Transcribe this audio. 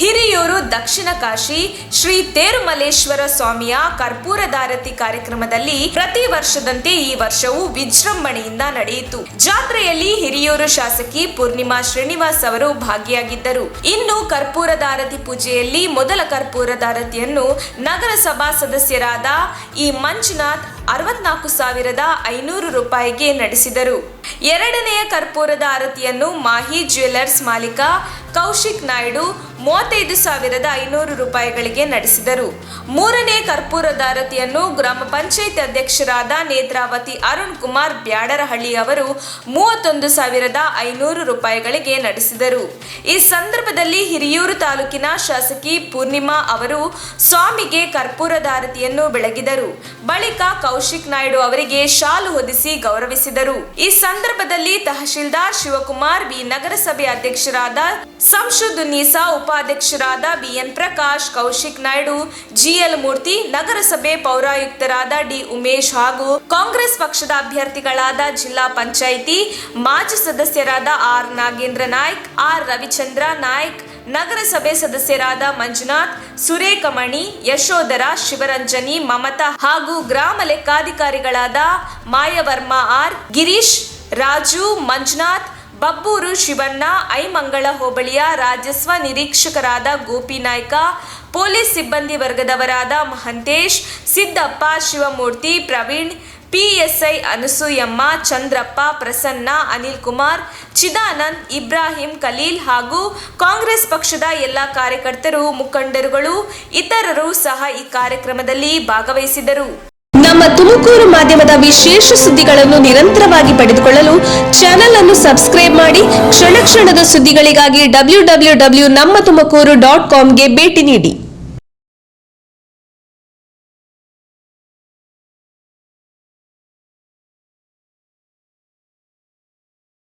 ಹಿರಿಯೂರು ದಕ್ಷಿಣ ಕಾಶಿ ಶ್ರೀ ತೇರುಮಲೇಶ್ವರ ಸ್ವಾಮಿಯ ಕರ್ಪೂರದಾರತಿ ಕಾರ್ಯಕ್ರಮದಲ್ಲಿ ಪ್ರತಿ ವರ್ಷದಂತೆ ಈ ವರ್ಷವೂ ವಿಜೃಂಭಣೆಯಿಂದ ನಡೆಯಿತು. ಜಾತ್ರೆಯಲ್ಲಿ ಹಿರಿಯೂರು ಶಾಸಕಿ ಪೂರ್ಣಿಮಾ ಶ್ರೀನಿವಾಸ್ ಅವರು ಭಾಗಿಯಾಗಿದ್ದರು. ಇನ್ನು ಕರ್ಪೂರದಾರತಿ ಪೂಜೆಯಲ್ಲಿ ಮೊದಲ ಕರ್ಪೂರದಾರತಿಯನ್ನು ನಗರಸಭಾ ಸದಸ್ಯರಾದ ಇ ಮಂಜುನಾಥ್ 64,500 ರೂಪಾಯಿಗೆ ನಡೆಸಿದರು. ಎರಡನೆಯ ಕರ್ಪೂರದ ಆರತಿಯನ್ನು ಮಾಹಿ ಜ್ಯುವೆಲ್ಲರ್ಸ್ ಮಾಲೀಕ ಕೌಶಿಕ್ ನಾಯ್ಡು 35,500 ರೂಪಾಯಿಗಳಿಗೆ ನಡೆಸಿದರು. ಮೂರನೇ ಕರ್ಪೂರದಾರತಿಯನ್ನು ಗ್ರಾಮ ಪಂಚಾಯತ್ ಅಧ್ಯಕ್ಷರಾದ ನೇತ್ರಾವತಿ ಅರುಣ್ ಕುಮಾರ್ ಬ್ಯಾಡರಹಳ್ಳಿ ಅವರು 31,500 ರೂಪಾಯಿಗಳಿಗೆ ನಡೆಸಿದರು. ಈ ಸಂದರ್ಭದಲ್ಲಿ ಹಿರಿಯೂರು ತಾಲೂಕಿನ ಶಾಸಕಿ ಪೂರ್ಣಿಮಾ ಅವರು ಸ್ವಾಮಿಗೆ ಕರ್ಪೂರದಾರತಿಯನ್ನು ಬೆಳಗಿದರು. ಬಳಿಕ ಕೌಶಿಕ್ ನಾಯ್ಡು ಅವರಿಗೆ ಶಾಲು ಹೊದಿಸಿ ಗೌರವಿಸಿದರು. ಈ ಸಂದರ್ಭದಲ್ಲಿ ತಹಶೀಲ್ದಾರ್ ಶಿವಕುಮಾರ್, ಬಿ ನಗರಸಭೆ ಅಧ್ಯಕ್ಷರಾದ ಸಂಶುದ್ದುನ್ನೀಸಾ, ಉಪಾಧ್ಯಕ್ಷರಾದ ಬಿಎನ್ ಪ್ರಕಾಶ್, ಕೌಶಿಕ್ ನಾಯ್ಡು, ಜಿಎಲ್ ಮೂರ್ತಿ, ನಗರಸಭೆ ಪೌರಾಯುಕ್ತರಾದ ಡಿ ಉಮೇಶ್ ಹಾಗೂ ಕಾಂಗ್ರೆಸ್ ಪಕ್ಷದ ಅಭ್ಯರ್ಥಿಗಳಾದ ಜಿಲ್ಲಾ ಪಂಚಾಯಿತಿ ಮಾಜಿ ಸದಸ್ಯರಾದ ಆರ್ ನಾಗೇಂದ್ರ ನಾಯ್ಕ್, ಆರ್ ರವಿಚಂದ್ರ ನಾಯ್ಕ್, ನಗರಸಭೆ ಸದಸ್ಯರಾದ ಮಂಜುನಾಥ್, ಸುರೇಖಮಣಿ, ಯಶೋಧರ, ಶಿವರಂಜನಿ, ಮಮತಾ ಹಾಗೂ ಗ್ರಾಮ ಲೆಕ್ಕಾಧಿಕಾರಿಗಳಾದ ಮಾಯವರ್ಮ ಆರ್, ಗಿರೀಶ್, ರಾಜು, ಮಂಜುನಾಥ್, ಬಬ್ಬೂರು ಶಿವಣ್ಣ, ಐಮಂಗಳ ಹೋಬಳಿಯ ರಾಜಸ್ವ ನಿರೀಕ್ಷಕರಾದ ಗೋಪಿನಾಯ್ಕ, ಪೊಲೀಸ್ ಸಿಬ್ಬಂದಿ ವರ್ಗದವರಾದ ಮಹಂತೇಶ್, ಸಿದ್ದಪ್ಪ, ಶಿವಮೂರ್ತಿ, ಪ್ರವೀಣ್, ಪಿಎಸ್ಐ ಅನಸೂಯಮ್ಮ, ಚಂದ್ರಪ್ಪ, ಪ್ರಸನ್ನ, ಅನಿಲ್ ಕುಮಾರ್, ಚಿದಾನಂದ್, ಇಬ್ರಾಹಿಂ, ಖಲೀಲ್ ಹಾಗೂ ಕಾಂಗ್ರೆಸ್ ಪಕ್ಷದ ಎಲ್ಲ ಕಾರ್ಯಕರ್ತರು, ಮುಖಂಡರುಗಳು ಇತರರು ಸಹ ಈ ಕಾರ್ಯಕ್ರಮದಲ್ಲಿ ಭಾಗವಹಿಸಿದರು. ನಮ್ಮ ತುಮಕೂರು ಮಾಧ್ಯಮದ ವಿಶೇಷ ಸುದ್ದಿಗಳನ್ನು ನಿರಂತರವಾಗಿ ಪಡೆದುಕೊಳ್ಳಲು ಚಾನೆಲ್ ಅನ್ನು ಸಬ್ಸ್ಕ್ರೈಬ್ ಮಾಡಿ. ಕ್ಷಣ ಕ್ಷಣದ ಸುದ್ದಿಗಳಿಗಾಗಿ www.nammathumakuru.com ಗೆ ಭೇಟಿ ನೀಡಿ.